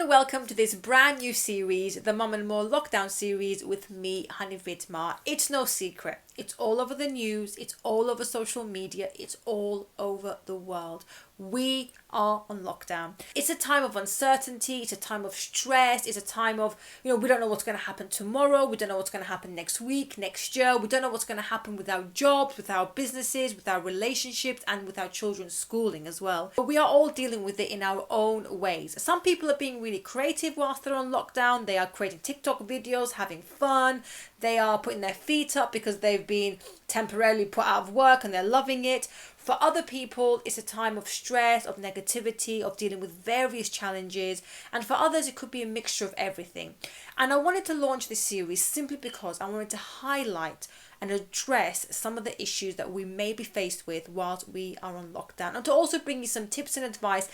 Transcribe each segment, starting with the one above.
welcome to this brand new series, the Mum+More Lockdown Series with me, Honey Vidmar. It's no secret. It's all over the news. It's all over social media. It's all over the world. We are on lockdown. It's a time of uncertainty. It's a time of stress. It's a time of, we don't know what's going to happen tomorrow. We don't know what's going to happen next week, next year. We don't know what's going to happen with our jobs, with our businesses, with our relationships, and with our children's schooling as well. But we are all dealing with it in our own ways. Some people are being really creative whilst they're on lockdown. They are creating TikTok videos, having fun. They are putting their feet up because they've been temporarily put out of work and they're loving it. For other people, it's a time of stress, of negativity, of dealing with various challenges. And for others, it could be a mixture of everything. And I wanted to launch this series simply because I wanted to highlight and address some of the issues that we may be faced with whilst we are on lockdown, and to also bring you some tips and advice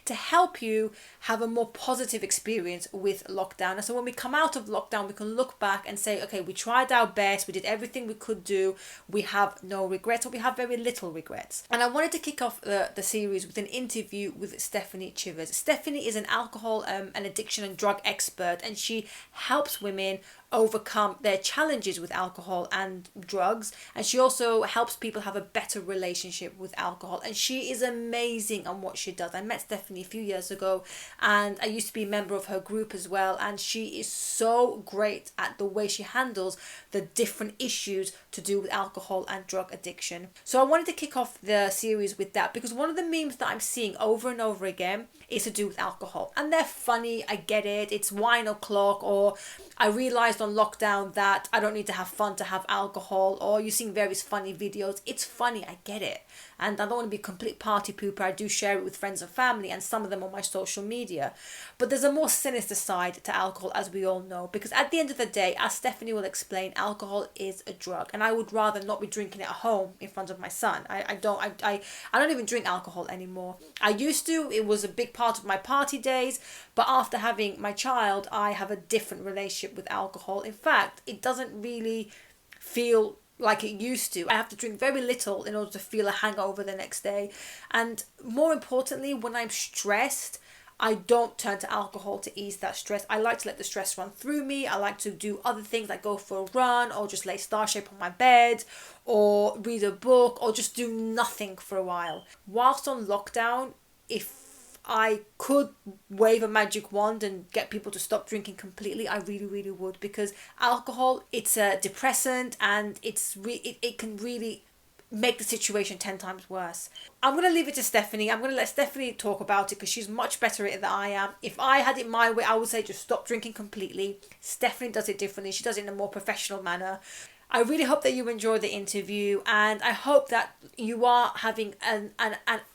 to help you have a more positive experience with lockdown. And so when we come out of lockdown, we can look back and say, okay, we tried our best, we did everything we could do, we have no regrets, or we have very little regrets. And I wanted to kick off the series with an interview with Stephanie Chivers. Stephanie is an alcohol and addiction and drug expert, and she helps women overcome their challenges with alcohol and drugs, and she also helps people have a better relationship with alcohol, and she is amazing on what she does. I met Stephanie a few years ago and I used to be a member of her group as well, and she is so great at the way she handles the different issues to do with alcohol and drug addiction. So I wanted to kick off the series with that because one of the memes that I'm seeing over and over again is to do with alcohol, and they're funny. I get it, it's wine o'clock, or I realized on lockdown that I don't need to have fun to have alcohol, or you're seeing various funny videos. It's funny, I get it, and I don't want to be a complete party pooper. I do share it with friends and family, and some of them on my social media. But there's a more sinister side to alcohol, as we all know, because at the end of the day, as Stephanie will explain, alcohol is a drug, and I would rather not be drinking it at home in front of my son. I don't even drink alcohol anymore. I used to. It was a big part of my party days, but after having my child, I have a different relationship with alcohol. In fact, it doesn't really feel like it used to. I have to drink very little in order to feel a hangover the next day. And more importantly, when I'm stressed, I don't turn to alcohol to ease that stress. I like to let the stress run through me. I like to do other things like go for a run, or just lay star shape on my bed, or read a book, or just do nothing for a while. Whilst on lockdown, if I could wave a magic wand and get people to stop drinking completely, I really, really would, because alcohol, it's a depressant, and it can really make the situation 10 times worse. I'm going to leave it to Stephanie. I'm going to let Stephanie talk about it because she's much better at it than I am. If I had it my way, I would say just stop drinking completely. Stephanie does it differently. She does it in a more professional manner. I really hope that you enjoy the interview, and I hope that you are having an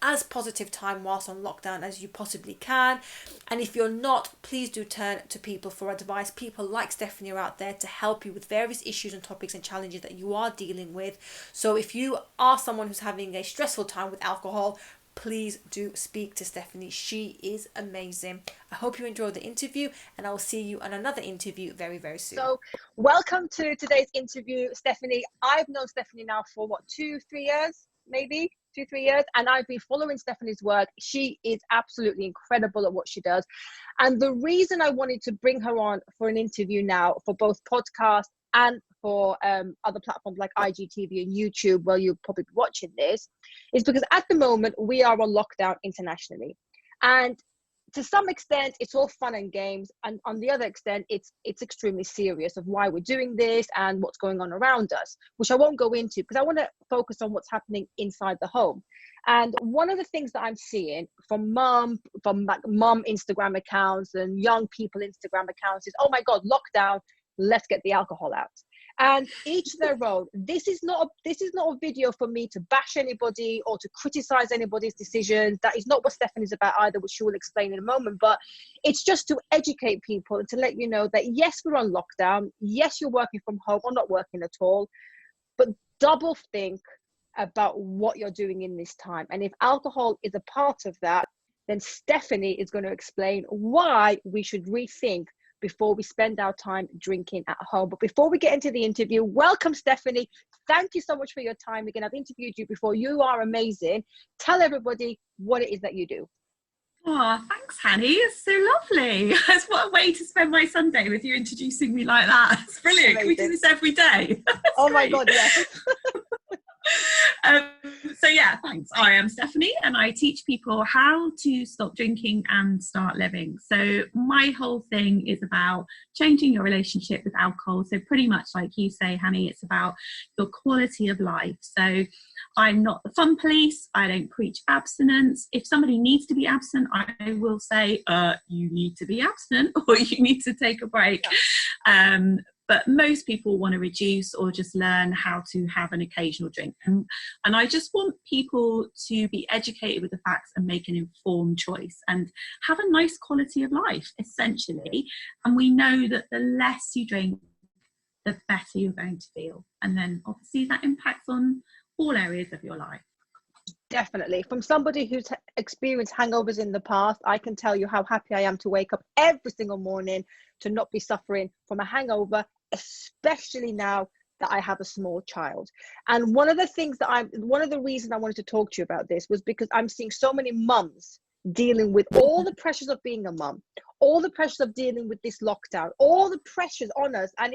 as positive time whilst on lockdown as you possibly can. And if you're not, please do turn to people for advice. People like Stephanie are out there to help you with various issues and topics and challenges that you are dealing with. So if you are someone who's having a stressful time with alcohol, please do speak to Stephanie. She is amazing. I hope you enjoyed the interview, and I will see you on another interview very, very soon. So welcome to today's interview, Stephanie. I've known Stephanie now for 2-3 years, maybe 2-3 years, and I've been following Stephanie's work. She is absolutely incredible at what she does. And the reason I wanted to bring her on for an interview now, for both podcasts and for other platforms like IGTV and YouTube, where you'll probably be watching this, is because at the moment we are on lockdown internationally, and to some extent it's all fun and games, and on the other extent it's extremely serious of why we're doing this and what's going on around us, which I won't go into because I want to focus on what's happening inside the home. And one of the things that I'm seeing from mum Instagram accounts and young people Instagram accounts is, oh my god, lockdown, let's get the alcohol out. And each their own. This is not a video for me to bash anybody or to criticize anybody's decisions. That is not what Stephanie's about either, which she will explain in a moment. But it's just to educate people and to let you know that yes, we're on lockdown. Yes, you're working from home or not working at all. But double think about what you're doing in this time. And if alcohol is a part of that, then Stephanie is going to explain why we should rethink before we spend our time drinking at home. But before we get into the interview, welcome, Stephanie. Thank you so much for your time. Again, I've interviewed you before. You are amazing. Tell everybody what it is that you do. Oh, thanks, Hanny. It's so lovely. What a way to spend my Sunday with you introducing me like that. It's brilliant. Amazing. Can we do this every day? Oh my God, yes. So yeah, thanks. I am Stephanie and I teach people how to stop drinking and start living. So my whole thing is about changing your relationship with alcohol. So pretty much like you say, Hanny, it's about your quality of life. So I'm not the fun police. I don't preach abstinence. If somebody needs to be abstinent, I will say, you need to be abstinent or you need to take a break. Yeah. But most people want to reduce or just learn how to have an occasional drink. And I just want people to be educated with the facts and make an informed choice and have a nice quality of life, essentially. And we know that the less you drink, the better you're going to feel. And then obviously that impacts on all areas of your life. Definitely. From somebody who's experienced hangovers in the past, I can tell you how happy I am to wake up every single morning to not be suffering from a hangover, especially now that I have a small child. And one of the reasons I wanted to talk to you about this was because I'm seeing so many mums dealing with all the pressures of being a mum, all the pressures of dealing with this lockdown, all the pressures on us. And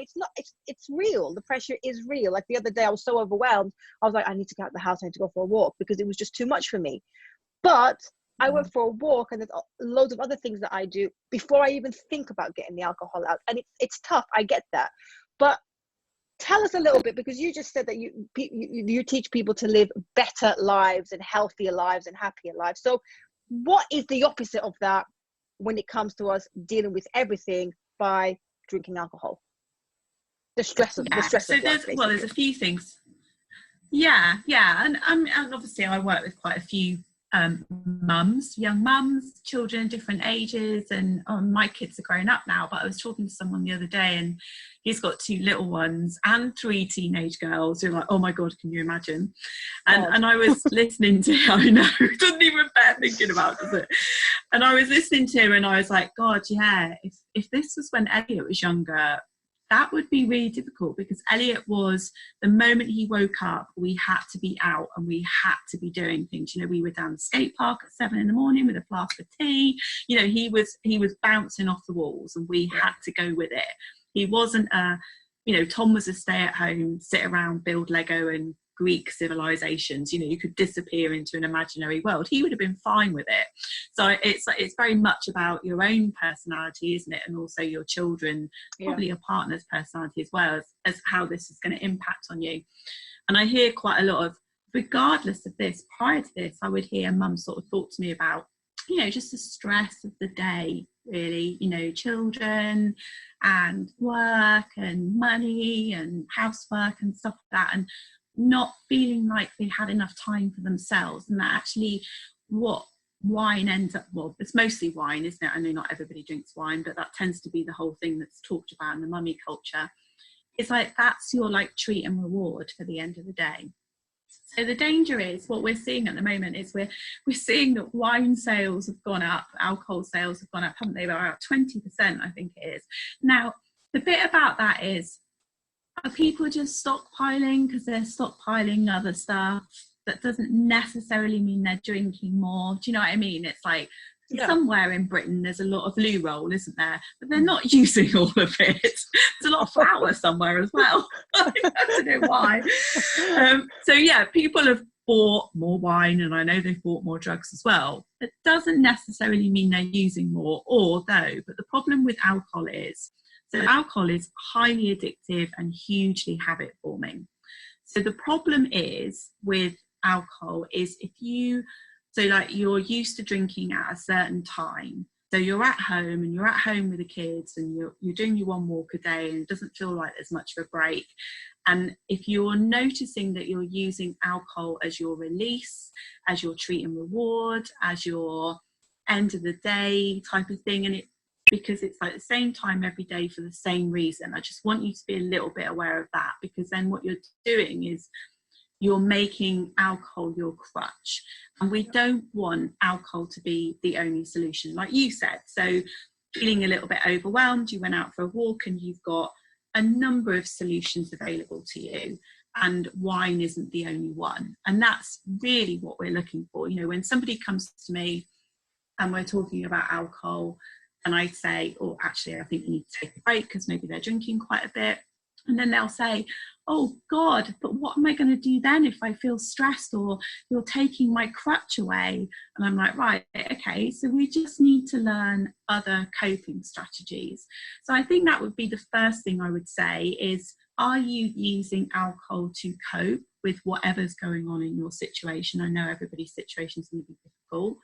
it's real. The pressure is real. Like the other day, I was so overwhelmed. I was like, I need to get out of the house. I need to go for a walk because it was just too much for me. But I went for a walk and there's loads of other things that I do before I even think about getting the alcohol out. And it's tough. I get that. But tell us a little bit, because you just said that you teach people to live better lives and healthier lives and happier lives. So what is the opposite of that when it comes to us dealing with everything by drinking alcohol? The stress of life, there's a few things. Yeah. And obviously I work with quite a few mums, young mums, children, different ages, and my kids are growing up now, but I was talking to someone the other day and he's got 2 little ones and 3 teenage girls who are like, oh my God, can you imagine? And I was listening to him. I know, it doesn't even bear thinking about, does it? And I was listening to him and I was like, God, yeah, if this was when Elliot was younger, that would be really difficult, because Elliot was, the moment he woke up, we had to be out and we had to be doing things. You know, we were down the skate park at 7 a.m. with a flask of tea. You know, he was bouncing off the walls and we had to go with it. He wasn't Tom was a stay at home, sit around, build Lego and Greek civilizations. You know, you could disappear into an imaginary world. He would have been fine with it. So it's very much about your own personality, isn't it? And also your children, probably your partner's personality as well, as how this is going to impact on you. And I hear quite a lot of, regardless of this, prior to this, I would hear mum sort of talk to me about, you know, just the stress of the day, really, you know, children and work and money and housework and stuff like that, and not feeling like they had enough time for themselves. And that actually what wine ends up, well, it's mostly wine, isn't it? I know not everybody drinks wine, but that tends to be the whole thing that's talked about in the mummy culture. It's like, that's your like treat and reward for the end of the day. So the danger is, what we're seeing at the moment is we're seeing that wine sales have gone up, alcohol sales have gone up, haven't they? They're about 20%, I think it is. Now, the bit about that is, are people just stockpiling because they're stockpiling other stuff? That doesn't necessarily mean they're drinking more. Do you know what I mean? It's like, somewhere in Britain there's a lot of loo roll, isn't there? But they're not using all of it. There's a lot of flour somewhere as well. I don't know why. So yeah, people have bought more wine, and I know they've bought more drugs as well. It doesn't necessarily mean they're using more, but the problem with alcohol is, so alcohol is highly addictive and hugely habit forming. So the problem is with alcohol is, if you're used to drinking at a certain time, so you're at home with the kids and you're doing your 1 walk a day and it doesn't feel like there's much of a break. And if you're noticing that you're using alcohol as your release, as your treat and reward, as your end of the day type of thing, and because it's like the same time every day for the same reason, I just want you to be a little bit aware of that, because then what you're doing is you're making alcohol your crutch. And we don't want alcohol to be the only solution, like you said. So feeling a little bit overwhelmed, you went out for a walk and you've got a number of solutions available to you, and wine isn't the only one. And that's really what we're looking for. You know, when somebody comes to me and we're talking about alcohol, and I say, oh, actually, I think you need to take a break because maybe they're drinking quite a bit. And then they'll say, oh God, but what am I going to do then if I feel stressed, or you're taking my crutch away? And I'm like, right, okay, so we just need to learn other coping strategies. So I think that would be the first thing I would say is, are you using alcohol to cope with whatever's going on in your situation? I know everybody's situation is going to be difficult.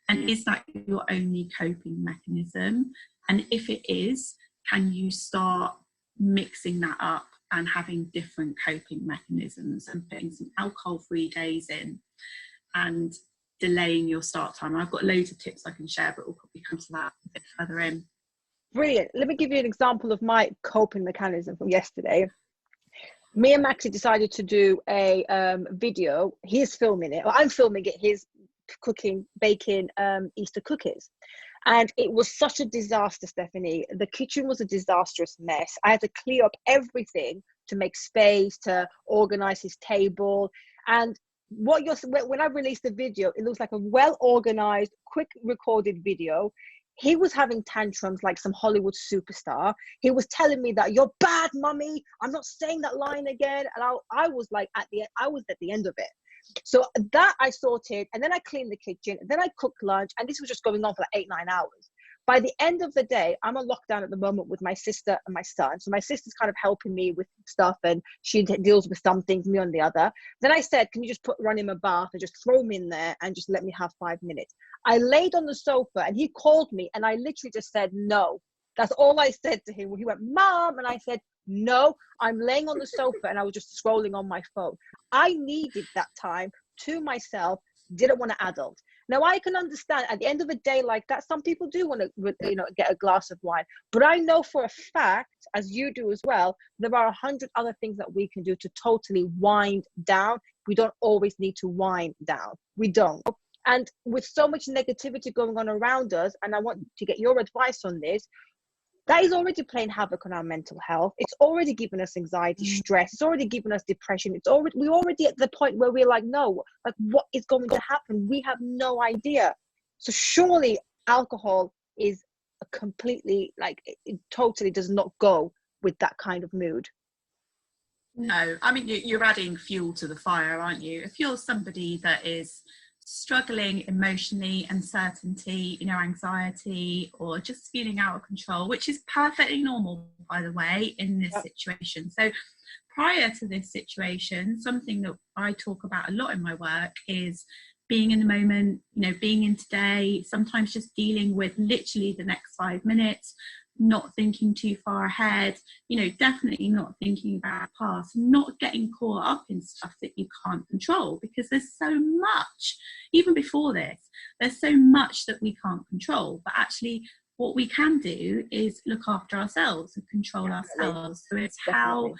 And is that your only coping mechanism? And if it is, can you start mixing that up and having different coping mechanisms and putting some alcohol-free days in and delaying your start time? I've got loads of tips I can share, but we'll probably come to that a bit further in. Brilliant. Let me give you an example of my coping mechanism from yesterday. Me and Maxie decided to do a video. He's filming it, or I'm filming it. He's baking Easter cookies. And it was such a disaster, Stephanie. The kitchen was a disastrous mess. I had to clear up everything to make space, to organize his table. And when I released the video, it looks like a well-organized, quick recorded video. He was having tantrums like some Hollywood superstar. He was telling me that, you're bad, mummy. I'm not saying that line again. And I was like, at the end of it. So that I sorted, and then I cleaned the kitchen, and then I cooked lunch, and this was just going on for like 8-9 hours. By the end of the day, I'm on lockdown at the moment with my sister and my son. So my sister's kind of helping me with stuff, and she deals with some things, me on the other. Then I said, can you just run him a bath and just throw him in there and just let me have 5 minutes? I laid on the sofa, and he called me, and I literally just said, no. That's all I said to him. He went, Mom, and I said, no, I'm laying on the sofa, and I was just scrolling on my phone. I needed that time to myself, didn't want to adult. Now, I can understand at the end of a day like that, some people do want to, get a glass of wine. But I know for a fact, as you do as well, there are 100 other things that we can do to totally wind down. We don't always need to wind down. We don't. And with so much negativity going on around us, and I want to get your advice on this, that is already playing havoc on our mental health. It's already given us anxiety, stress. It's already given us depression. We're already at the point where we're like, no, like what is going to happen? We have no idea. So surely alcohol is a completely, like, it totally does not go with that kind of mood. No, I mean, you're adding fuel to the fire, aren't you? If you're somebody that is struggling emotionally, uncertainty, anxiety, or just feeling out of control, which is perfectly normal, by the way, in this situation. So prior to this situation, something that I talk about a lot in my work is being in the moment, being in today, sometimes just dealing with literally the next 5 minutes, not thinking too far ahead, definitely not thinking about the past, not getting caught up in stuff that you can't control, because there's so much, even before this, there's so much that we can't control. But actually what we can do is look after ourselves and control ourselves. So it's how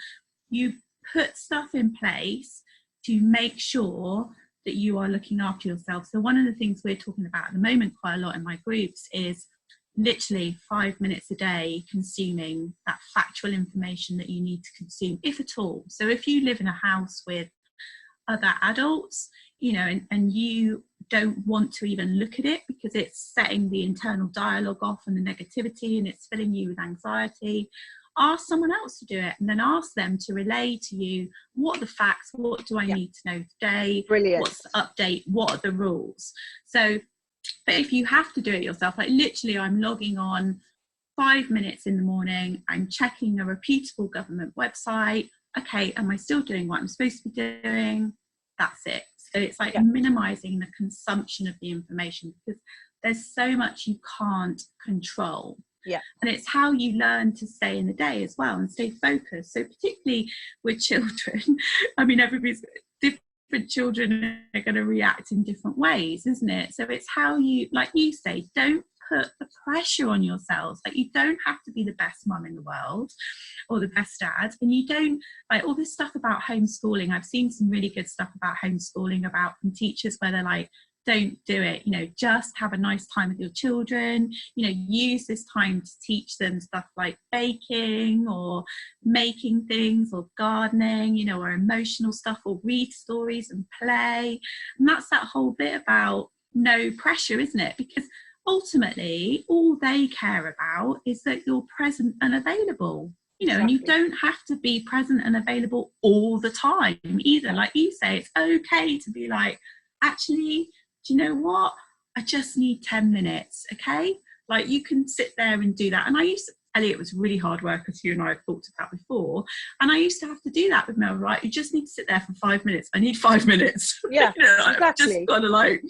you put stuff in place to make sure that you are looking after yourself. So one of the things we're talking about at the moment quite a lot in my groups is literally 5 minutes a day consuming that factual information that you need to consume, if at all. So if you live in a house with other adults, and you don't want to even look at it because it's setting the internal dialogue off and the negativity and it's filling you with anxiety, ask someone else to do it, and then ask them to relay to you, what are the facts, what do I need to know today, Brilliant. What's the update, what are the rules. So but if you have to do it yourself, like literally I'm logging on 5 minutes in the morning, I'm checking a reputable government website. Okay, am I still doing what I'm supposed to be doing? That's it. So it's like minimizing the consumption of the information, because there's so much you can't control. Yeah. And it's how you learn to stay in the day as well and stay focused. So particularly with children, I mean, everybody's different children are going to react in different ways, isn't it? So it's how you, like you say, don't put the pressure on yourselves. Like, you don't have to be the best mum in the world or the best dad, and you don't, like, all this stuff about homeschooling. I've seen some really good stuff about homeschooling from teachers where they're like, don't do it, just have a nice time with your children, use this time to teach them stuff like baking or making things or gardening, or emotional stuff, or read stories and play. And that's that whole bit about no pressure, isn't it? Because ultimately all they care about is that you're present and available, you know. And you don't have to be present and available all the time either. Like you say, it's okay to be like, actually, do you know what, I just need 10 minutes, okay? Like, you can sit there and do that. And I used to, Elliot was really hard work, as you and I have talked about before, and I used to have to do that with Mel, right? You just need to sit there for 5 minutes. I need 5 minutes. Yeah, you know, exactly. I've just got to like,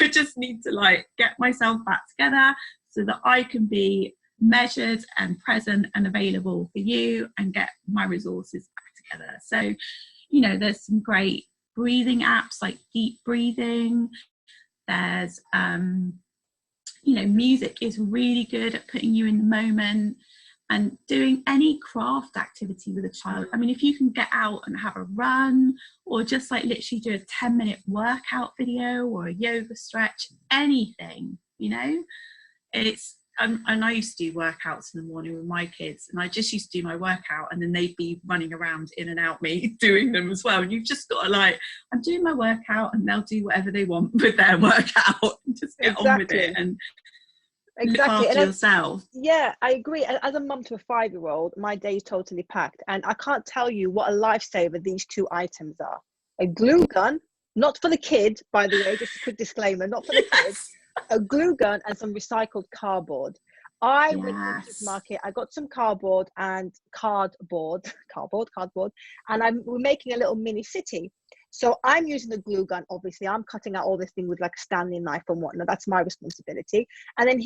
I just need to like get myself back together so that I can be measured and present and available for you and get my resources back together. So, you know, there's some great breathing apps like deep breathing. There's you know, music is really good at putting you in the moment, and doing any craft activity with a child. I mean, if you can get out and have a run, or just like literally do a 10-minute workout video or a yoga stretch, anything, you know, it's, and I used to do workouts in the morning with my kids, and I just used to do my workout and then they'd be running around in and out me doing them as well. And you've just got to like, I'm doing my workout and they'll do whatever they want with their workout and just get on with it and look after yourself. Yeah, I agree. As a mum to a 5-year-old, my day is totally packed, and I can't tell you what a lifesaver these 2 items are. A glue gun, not for the kids, by the way, just a quick disclaimer, not for the kids. A glue gun and some recycled cardboard. I went to the supermarket, I got some cardboard, and we're making a little mini city. So I'm using the glue gun, obviously. I'm cutting out all this thing with like a Stanley knife and whatnot. That's my responsibility. And then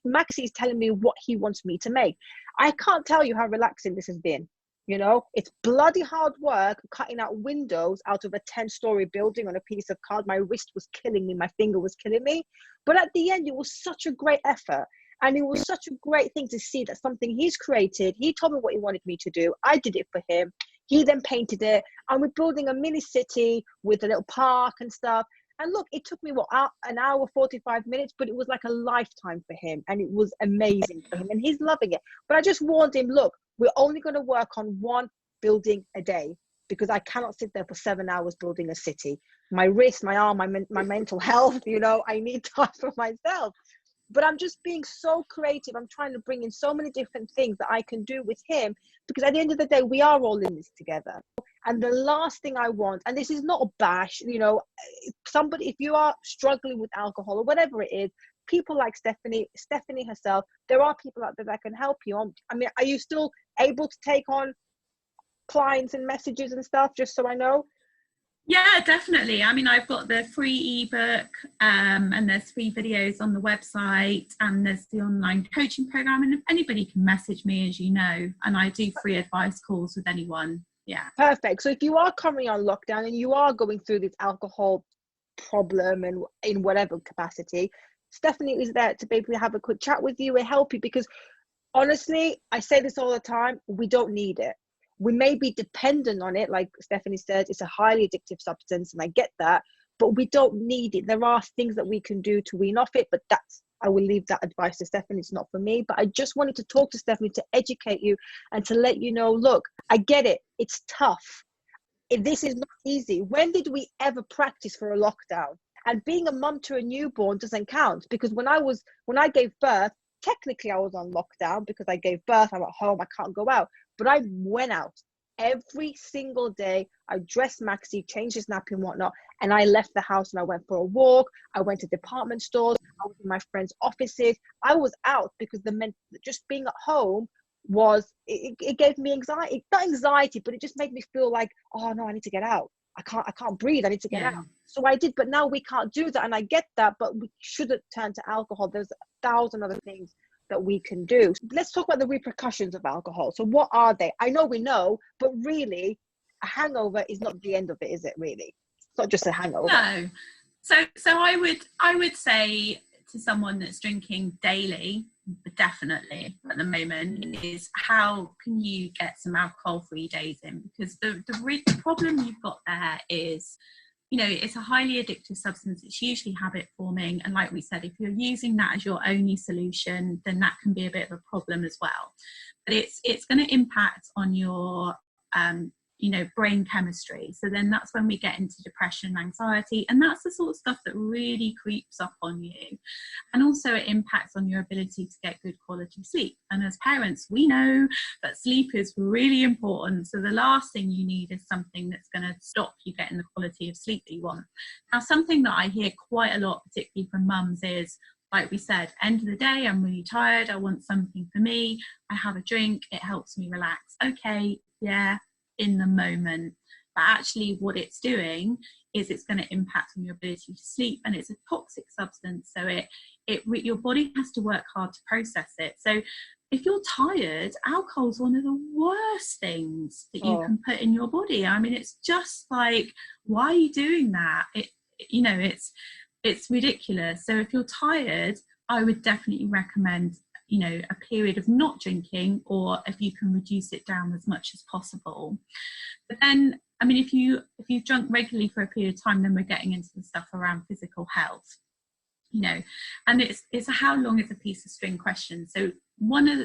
Maxie's telling me what he wants me to make. I can't tell you how relaxing this has been. You know, it's bloody hard work cutting out windows out of a 10-story building on a piece of card. My wrist was killing me. My finger was killing me. But at the end, it was such a great effort. And it was such a great thing to see that something he's created. He told me what he wanted me to do. I did it for him. He then painted it. And we're building a mini city with a little park and stuff. And look, it took me, an hour, 45 minutes, but it was like a lifetime for him. And it was amazing for him. And he's loving it. But I just warned him, look, we're only going to work on one building a day, because I cannot sit there for 7 hours building a city. My wrist, my arm, my mental health, you know, I need time for myself. But I'm just being so creative. I'm trying to bring in so many different things that I can do with him, because at the end of the day, we are all in this together. And the last thing I want, and this is not a bash, you know, if you are struggling with alcohol or whatever it is, people like Stephanie herself, there are people out there that can help you. I mean, are you still able to take on clients and messages and stuff, just so I know? Yeah, definitely. I mean, I've got the free ebook, and there's free videos on the website, and there's the online coaching program, and anybody can message me, as you know, and I do free advice calls with anyone. Yeah. Perfect. So if you are currently on lockdown and you are going through this alcohol problem and in whatever capacity, Stephanie is there to be able to have a quick chat with you and help you, because honestly, I say this all the time, we don't need it. We may be dependent on it, like Stephanie said, it's a highly addictive substance, and I get that, but we don't need it. There are things that we can do to wean off it, but I will leave that advice to Stephanie. It's not for me. But I just wanted to talk to Stephanie to educate you and to let you know, look, I get it. It's tough. This is not easy. When did we ever practice for a lockdown? And being a mum to a newborn doesn't count, because when I gave birth, technically I was on lockdown because I gave birth. I'm at home. I can't go out. But I went out every single day. I dressed Maxie, changed his nappy and whatnot, and I left the house and I went for a walk. I went to department stores. I was in my friends' offices. I was out because just being at home it gave me anxiety. Not anxiety, but it just made me feel like, oh no, I need to get out. I can't breathe. I need to get out. So I did, but now we can't do that, and I get that. But we shouldn't turn to alcohol. There's 1,000 other things that we can do. Let's talk about the repercussions of alcohol. So what are they? I know we know, but really a hangover is not the end of it, is it really? It's not just a hangover. No. So I would say to someone that's drinking daily, definitely at the moment, is how can you get some alcohol-free days in? Because the problem you've got there is, you know, it's a highly addictive substance. It's usually habit forming. And like we said, if you're using that as your only solution, then that can be a bit of a problem as well. But it's going to impact on your brain chemistry. So then that's when we get into depression and anxiety, and that's the sort of stuff that really creeps up on you. And also it impacts on your ability to get good quality sleep. And as parents, we know that sleep is really important. So the last thing you need is something that's going to stop you getting the quality of sleep that you want. Now, something that I hear quite a lot, particularly from mums, is, like we said, end of the day, I'm really tired, I want something for me, I have a drink, it helps me relax. Okay, yeah, in the moment, but actually what it's doing is it's going to impact on your ability to sleep, and it's a toxic substance, so your body has to work hard to process it. So if you're tired, alcohol is one of the worst things that you can put in your body. I mean, it's just like, why are you doing that? It's ridiculous. So if you're tired, I would definitely recommend a period of not drinking, or if you can reduce it down as much as possible. But then, I mean, if you've drunk regularly for a period of time, then we're getting into the stuff around physical health, and it's a how long is a piece of string question. So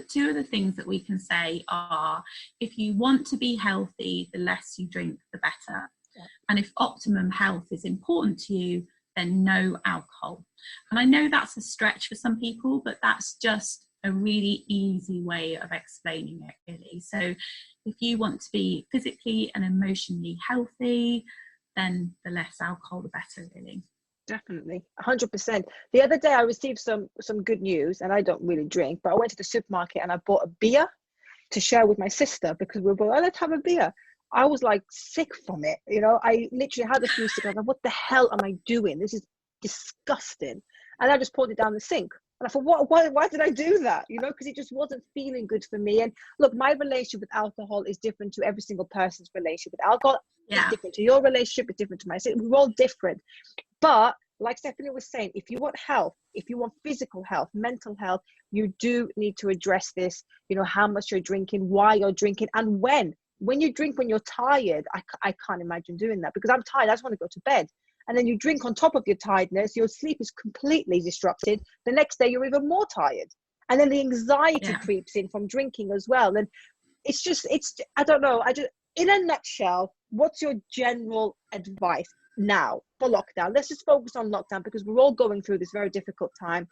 two of the things that we can say are, if you want to be healthy, the less you drink, the better. Yeah. And if optimum health is important to you, then no alcohol. And I know that's a stretch for some people, but that's just a really easy way of explaining it, really. So if you want to be physically and emotionally healthy, then the less alcohol, the better, really. Definitely, 100%. The other day I received some good news, and I don't really drink, but I went to the supermarket and I bought a beer to share with my sister, because we were both, let's have a beer. I was like sick from it, I literally had a few sips. I was like, what the hell am I doing? This is disgusting. And I just poured it down the sink. And I thought, why did I do that? Because it just wasn't feeling good for me. And look, my relationship with alcohol is different to every single person's relationship with alcohol. Yeah. It's different to your relationship. It's different to mine. So we're all different. But like Stephanie was saying, if you want health, if you want physical health, mental health, you do need to address this, how much you're drinking, why you're drinking, and when. When you drink when you're tired, I can't imagine doing that, because I'm tired. I just want to go to bed. And then you drink on top of your tiredness, your sleep is completely disrupted. The next day, you're even more tired. And then the anxiety creeps in from drinking as well. And I don't know. In a nutshell, what's your general advice now for lockdown? Let's just focus on lockdown, because we're all going through this very difficult time.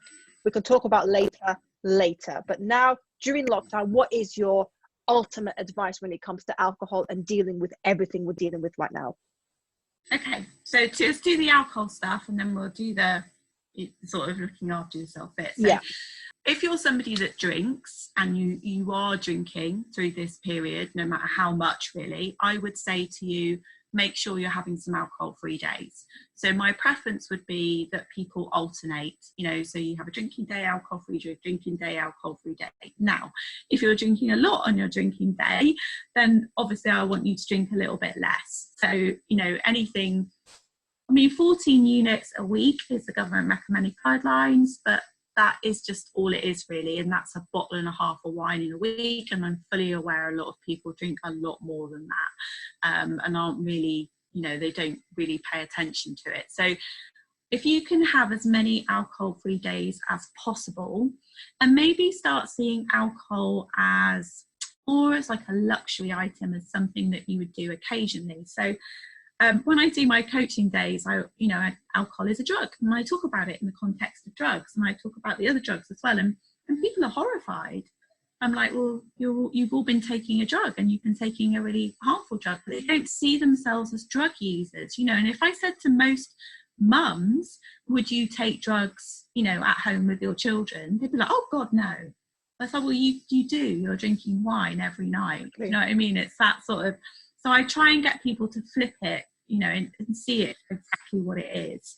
We can talk about later. But now, during lockdown, what is your ultimate advice when it comes to alcohol and dealing with everything we're dealing with right now? Okay, so just do the alcohol stuff, and then we'll do the sort of looking after yourself bit. So if you're somebody that drinks and you are drinking through this period, no matter how much, really, I would say to you, make sure you're having some alcohol-free days. So my preference would be that people alternate, so you have a drinking day, alcohol-free, drinking day, alcohol-free day. Now, if you're drinking a lot on your drinking day, then obviously I want you to drink a little bit less. So, anything, 14 units a week is the government recommended guidelines, but that is just all it is, really, and that's a bottle and a half of wine in a week. And I'm fully aware a lot of people drink a lot more than that, and aren't really, they don't really pay attention to it. So if you can have as many alcohol-free days as possible, and maybe start seeing alcohol as like a luxury item, as something that you would do occasionally. So when I do my coaching days, alcohol is a drug, and I talk about it in the context of drugs, and I talk about the other drugs as well, and people are horrified. I'm like, well, you've all been taking a drug, and you've been taking a really harmful drug, but they don't see themselves as drug users, and if I said to most mums, would you take drugs, at home with your children, they'd be like, oh God, no. I thought, well, you do, you're drinking wine every night. You know what I mean? It's that sort of, so I try and get people to flip it, and see it exactly what it is.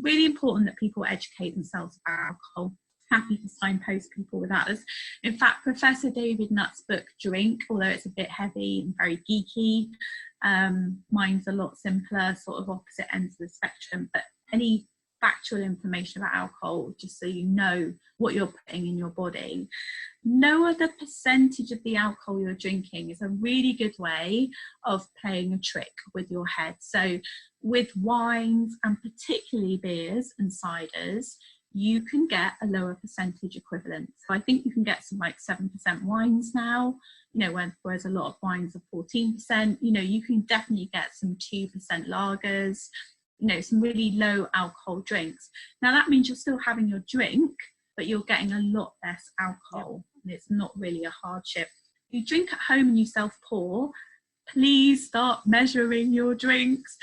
Really important that people educate themselves about alcohol. Happy to signpost people with that. In fact, Professor David Nutt's book, Drink, although it's a bit heavy and very geeky, mine's a lot simpler, sort of opposite ends of the spectrum, but any factual information about alcohol, just so you know what you're putting in your body. Know the percentage of the alcohol you're drinking is a really good way of playing a trick with your head. So with wines, and particularly beers and ciders, you can get a lower percentage equivalent. So I think you can get some like 7% wines now, you know, whereas a lot of wines are 14%. You know, you can definitely get some 2% lagers, you know, some really low alcohol drinks. Now that means you're still having your drink, but you're getting a lot less alcohol, and it's not really a hardship. If you drink at home and you self-pour, please start measuring your drinks.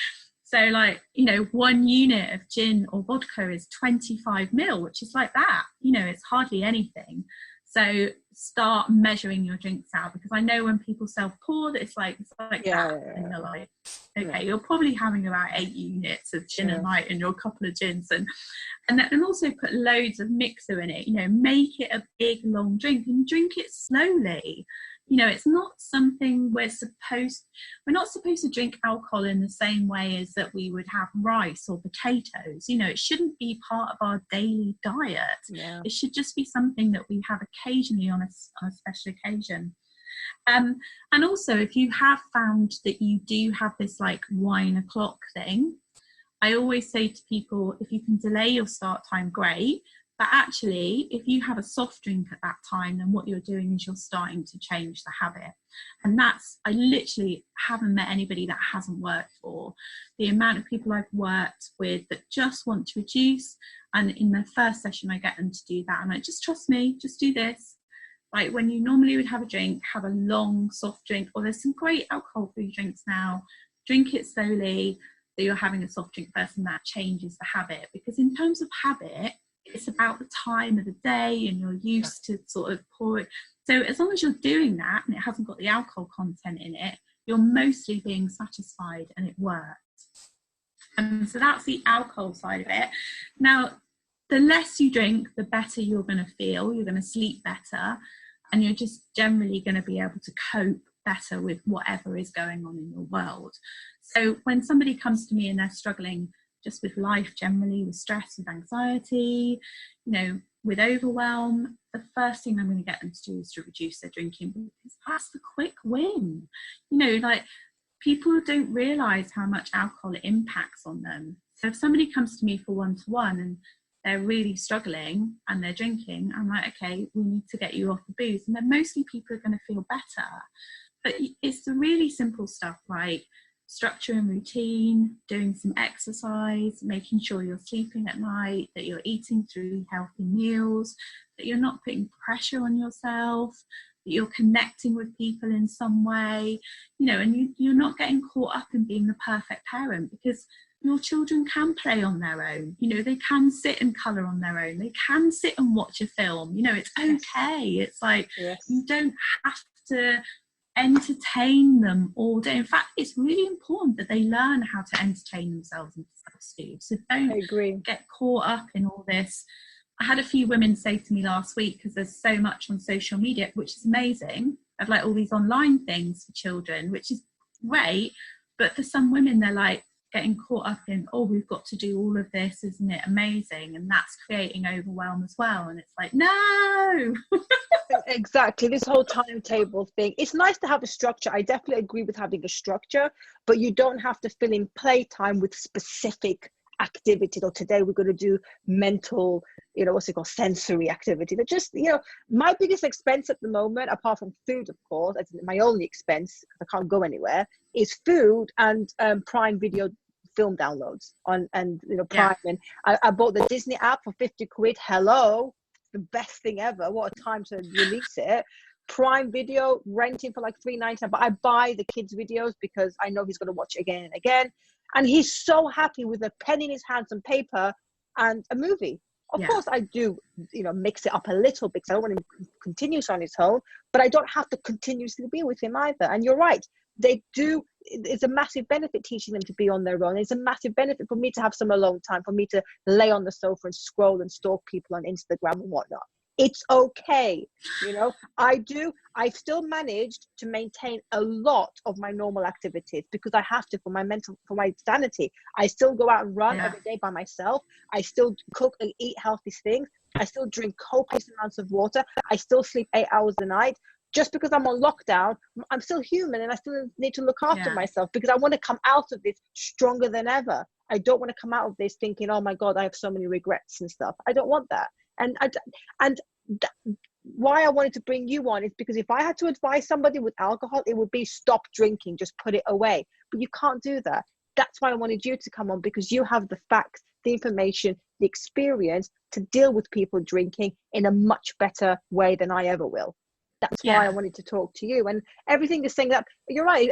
So like, you know, 1 unit of gin or vodka is 25 ml, which is like that, you know, it's hardly anything. So start measuring your drinks out, because I know when people self-pour, it's like that, and you're like, okay, you're probably having about 8 units of gin a night in your couple of gins, and also put loads of mixer in it. You know, make it a big long drink and drink it slowly. You know, it's not something we're not supposed to drink alcohol in the same way as that we would have rice or potatoes. You know, it shouldn't be part of our daily diet. It should just be something that we have occasionally on a special occasion. And also, if you have found that you do have this like wine o'clock thing, I always say to people, if you can delay your start time, great. But actually, if you have a soft drink at that time, then what you're doing is you're starting to change the habit. And I literally haven't met anybody that hasn't worked for. The amount of people I've worked with that just want to reduce, and in their first session, I get them to do that. I'm like, just trust me, just do this. Like when you normally would have a drink, have a long soft drink, or there's some great alcohol-free drinks now. Drink it slowly, so you're having a soft drink first, and that changes the habit. Because in terms of habit, it's about the time of the day and you're used to sort of pour it. So as long as you're doing that and it hasn't got the alcohol content in it, you're mostly being satisfied and it works. And so that's the alcohol side of it. Now, the less you drink, the better you're going to feel. You're going to sleep better, and you're just generally going to be able to cope better with whatever is going on in your world. So when somebody comes to me and they're struggling just with life generally, with stress, with anxiety, you know, with overwhelm, the first thing I'm going to get them to do is to reduce their drinking, because that's the quick win. You know, like people don't realise how much alcohol impacts on them. So if somebody comes to me for one-to-one and they're really struggling and they're drinking, I'm like, okay, we need to get you off the booze. And then mostly people are going to feel better. But it's the really simple stuff like structure and routine, doing some exercise, making sure you're sleeping at night, that you're eating through healthy meals, that you're not putting pressure on yourself, that you're connecting with people in some way, you know, and you're not getting caught up in being the perfect parent, because your children can play on their own. You know, they can sit and colour on their own. They can sit and watch a film. You know, it's okay. It's like, you don't have to entertain them all day. In fact, it's really important that they learn how to entertain themselves and self-soothe. So don't get caught up in all this. I had a few women say to me last week, because there's so much on social media, which is amazing, of like all these online things for children, which is great, but for some women they're like getting caught up in, oh, we've got to do all of this, isn't it amazing? And that's creating overwhelm as well. And it's like, no. Exactly, this whole timetable thing. It's nice to have a structure. I definitely agree with having a structure, but you don't have to fill in playtime with specific activities. Or today we're going to do mental, you know, what's it called, sensory activity. That just, you know, my biggest expense at the moment, apart from food, of course, as my only expense because I can't go anywhere, is food and Prime Video film downloads on, and you know, Prime. And I bought the Disney app for 50 quid. Hello, the best thing ever. What a time to release it. Prime Video, renting for like $3.99, but I buy the kids' videos because I know he's going to watch it again and again. And he's so happy with a pen in his hand, some paper, and a movie. Of course, I do, you know, mix it up a little bit because I don't want him to continue on his own, but I don't have to continuously be with him either. And you're right, they do. It's a massive benefit teaching them to be on their own. It's a massive benefit for me to have some alone time, for me to lay on the sofa and scroll and stalk people on Instagram and whatnot. It's okay, you know. I've still managed to maintain a lot of my normal activities because I have to for my sanity. I still go out and run every day by myself. I still cook and eat healthy things. I still drink copious amounts of water. I still sleep 8 hours a night. Just because I'm on lockdown, I'm still human and I still need to look after myself because I want to come out of this stronger than ever. I don't want to come out of this thinking, oh my God, I have so many regrets and stuff. I don't want that. And why I wanted to bring you on is because if I had to advise somebody with alcohol, it would be stop drinking, just put it away. But you can't do that. That's why I wanted you to come on, because you have the facts, the information, the experience to deal with people drinking in a much better way than I ever will. That's why I wanted to talk to you. And everything you're saying, that you're right.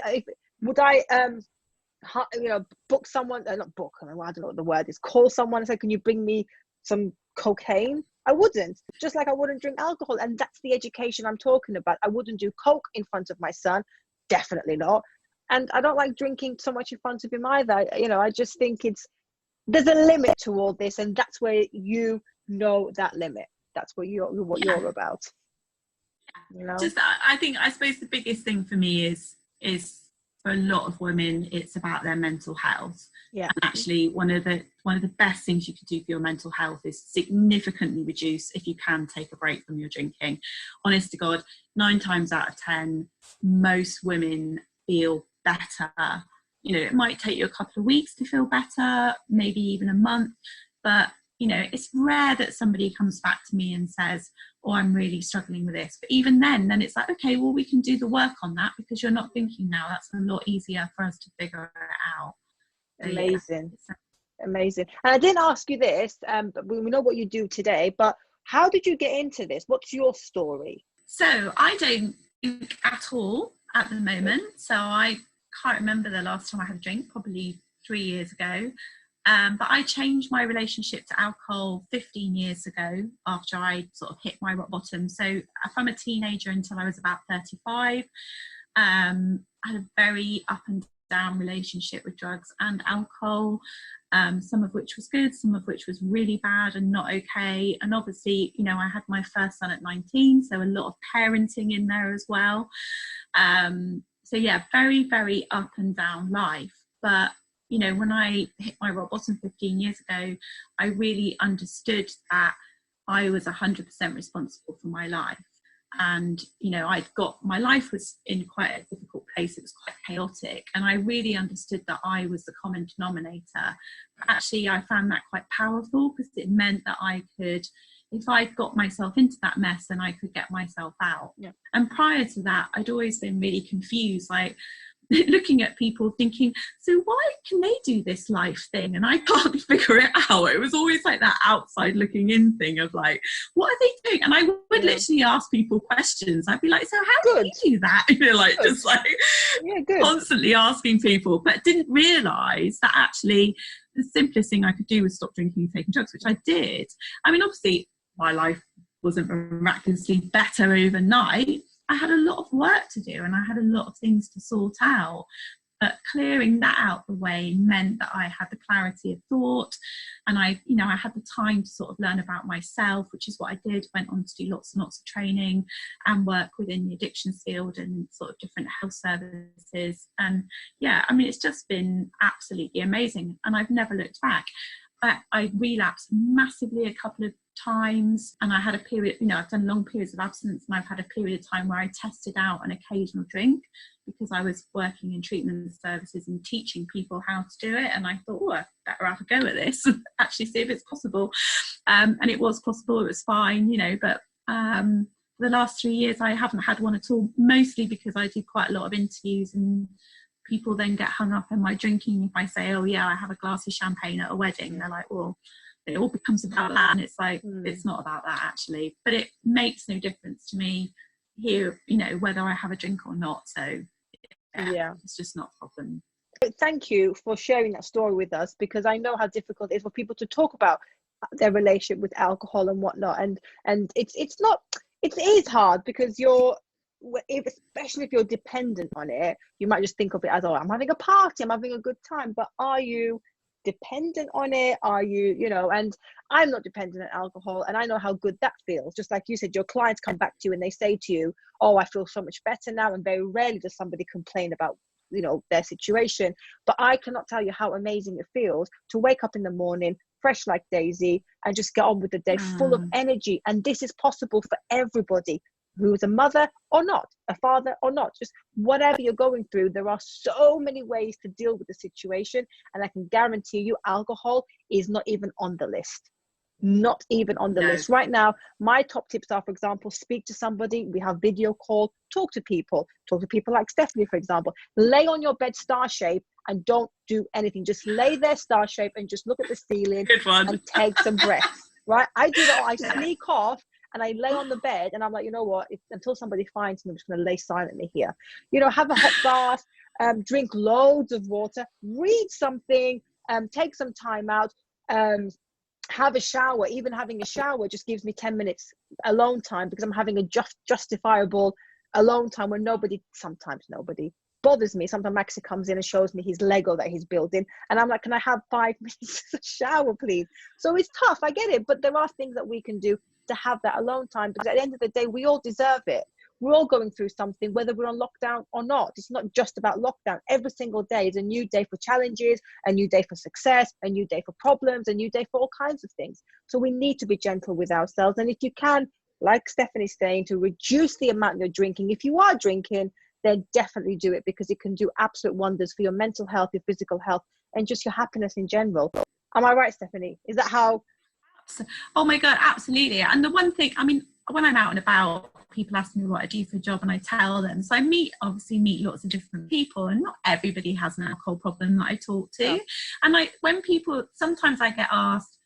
Would I book someone, not book, I don't know what the word is, call someone and say, can you bring me some cocaine? I wouldn't. Just like I wouldn't drink alcohol. And that's the education I'm talking about. I wouldn't do coke in front of my son, definitely not. And I don't like drinking so much in front of him either. I just think there's a limit to all this, and that's where you know that limit. That's what you're about. I suppose the biggest thing for me is for a lot of women, it's about their mental health. Yeah. And actually, one of the best things you can do for your mental health is significantly reduce, if you can, take a break from your drinking. Honest to God, 9 times out of 10, most women feel better. It might take you a couple of weeks to feel better, maybe even a month, but it's rare that somebody comes back to me and says, oh, I'm really struggling with this. But even then it's like, okay, well, we can do the work on that because you're not drinking now. That's a lot easier for us to figure it out. So, amazing. Amazing. And I didn't ask you this, but we know what you do today, but how did you get into this? What's your story? So I don't drink at all at the moment. So I can't remember the last time I had a drink, probably 3 years ago. But I changed my relationship to alcohol 15 years ago after I sort of hit my rock bottom. So from a teenager until I was about 35, I had a very up and down relationship with drugs and alcohol, some of which was good, some of which was really bad and not okay. And obviously, I had my first son at 19, so a lot of parenting in there as well. So yeah, very, very up and down life. But when I hit my rock bottom 15 years ago, I really understood that I was 100% responsible for my life. And, my life was in quite a difficult place. It was quite chaotic. And I really understood that I was the common denominator. But actually, I found that quite powerful because it meant that I could, if I got myself into that mess, then I could get myself out. Yeah. And prior to that, I'd always been really confused, like, looking at people thinking, so why can they do this life thing and I can't figure it out? It was always like that outside looking in thing of like, what are they doing? And I would literally ask people questions. I'd be like, so how do you do that? Just like constantly asking people, but didn't realise that actually the simplest thing I could do was stop drinking and taking drugs, which I did. I mean, obviously my life wasn't miraculously better overnight. I had a lot of work to do and I had a lot of things to sort out, but clearing that out the way meant that I had the clarity of thought, and I had the time to sort of learn about myself, which is what I did. Went on to do lots and lots of training and work within the addictions field and sort of different health services. And yeah, I mean, it's just been absolutely amazing and I've never looked back. I relapsed massively a couple of times, and I had a period, I've done long periods of abstinence, and I've had a period of time where I tested out an occasional drink because I was working in treatment services and teaching people how to do it, and I thought, oh, I better have a go at this and actually see if it's possible. And it was possible, it was fine, but for the last 3 years I haven't had one at all, mostly because I do quite a lot of interviews and people then get hung up in my drinking. If I say, oh yeah, I have a glass of champagne at a wedding, they're like, well, it all becomes about that. And it's like, it's not about that actually, but it makes no difference to me here, whether I have a drink or not. So yeah, it's just not a problem. Thank you for sharing that story with us, because I know how difficult it is for people to talk about their relationship with alcohol and whatnot. And it is hard because especially if you're dependent on it, you might just think of it as, oh, I'm having a party, I'm having a good time. But are you dependent on it? Are you, and I'm not dependent on alcohol, and I know how good that feels. Just like you said, your clients come back to you and they say to you, oh, I feel so much better now. And very rarely does somebody complain about their situation. But I cannot tell you how amazing it feels to wake up in the morning fresh like Daisy and just get on with the day full of energy. And this is possible for everybody. who's a mother or not, a father or not, just whatever you're going through, there are so many ways to deal with the situation. And I can guarantee you alcohol is not even on the list. Not even on the list right now. My top tips are, for example, speak to somebody. We have video call, talk to people like Stephanie, for example. Lay on your bed star shape and don't do anything. Just lay there star shape and just look at the ceiling and take some breaths, right? I do that. I sneak off and I lay on the bed and I'm like, you know what, until somebody finds me, I'm just going to lay silently here. You know, have a hot bath, drink loads of water, read something, take some time out, have a shower. Even having a shower just gives me 10 minutes alone time, because I'm having a justifiable alone time where sometimes nobody bothers me. Sometimes Maxi comes in and shows me his Lego that he's building and I'm like, can I have 5 minutes of shower, please? So it's tough, I get it, but there are things that we can do to have that alone time, because at the end of the day, we all deserve it. We're all going through something, whether we're on lockdown or not. It's not just about lockdown. Every single day is a new day for challenges, a new day for success, a new day for problems, a new day for all kinds of things. So we need to be gentle with ourselves. And if you can, like Stephanie's saying, to reduce the amount you're drinking, if you are drinking, then definitely do it, because it can do absolute wonders for your mental health, your physical health, and just your happiness in general. Am I right, Stephanie? Is that how? Oh my God, absolutely. And the one thing, I mean, when I'm out and about, people ask me what I do for a job and I tell them. So I obviously meet lots of different people, and not everybody has an alcohol problem that I talk to. Yeah. And when people, sometimes I get asked,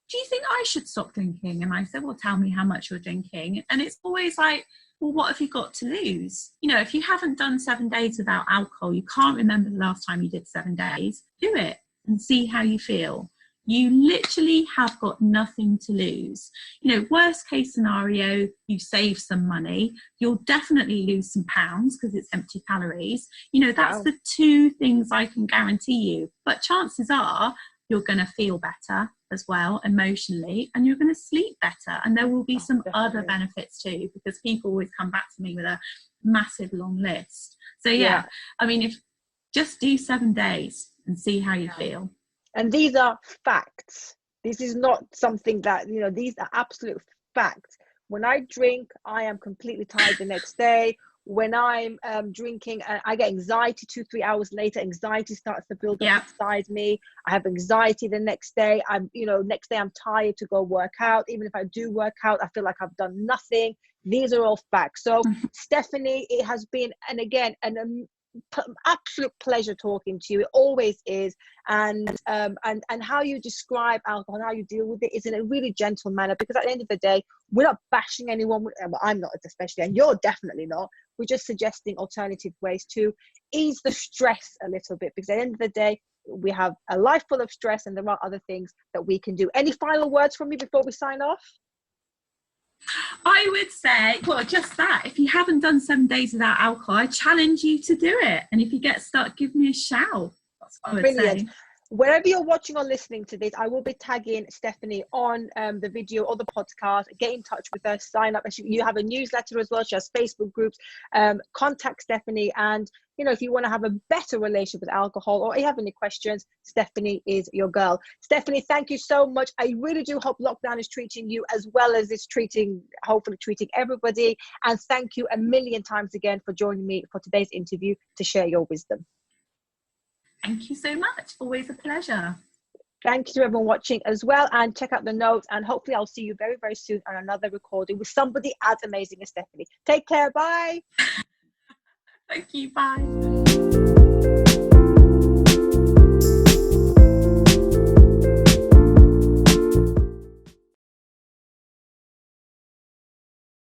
do you think I should stop drinking? And I say, well, tell me how much you're drinking. And it's always like, well, what have you got to lose? You know, if you haven't done 7 days without alcohol, you can't remember the last time you did 7 days, do it and see how you feel. You literally have got nothing to lose. You know, worst case scenario, you save some money. You'll definitely lose some pounds because it's empty calories. You know, that's the 2 things I can guarantee you. But chances are you're going to feel better as well emotionally, and you're going to sleep better. And there will be some other benefits too, because people always come back to me with a massive long list. So yeah. I mean, if just do 7 days and see how you feel. And these are facts. This is not something that, you know, these are absolute facts. When I drink, I am completely tired the next day. When I'm drinking, I get anxiety 2-3 hours later. Anxiety starts to build up inside me. I have anxiety the next day. Next day I'm tired to go work out. Even if I do work out, I feel like I've done nothing. These are all facts. So Stephanie, it has been, and again, an absolute pleasure talking to you. It always is. And how you describe alcohol and how you deal with it is in a really gentle manner, because at the end of the day, we're not bashing anyone. Well, I'm not, especially, and you're definitely not. We're just suggesting alternative ways to ease the stress a little bit, because at the end of the day, we have a life full of stress and there are other things that we can do. Any final words from me before we sign off? I would say, well, just that. If you haven't done 7 days without alcohol, I challenge you to do it. And if you get stuck, give me a shout. That's what I would say. Wherever you're watching or listening to this, I will be tagging Stephanie on the video or the podcast. Get in touch with her, sign up. You have a newsletter as well. She has Facebook groups. Contact Stephanie. And, you know, if you want to have a better relationship with alcohol or you have any questions, Stephanie is your girl. Stephanie, thank you so much. I really do hope lockdown is treating you as well as it's hopefully treating everybody. And thank you a million times again for joining me for today's interview to share your wisdom. Thank you so much. Always a pleasure. Thank you to everyone watching as well. And check out the notes. And hopefully I'll see you very, very soon on another recording with somebody as amazing as Stephanie. Take care. Bye. Thank you. Bye.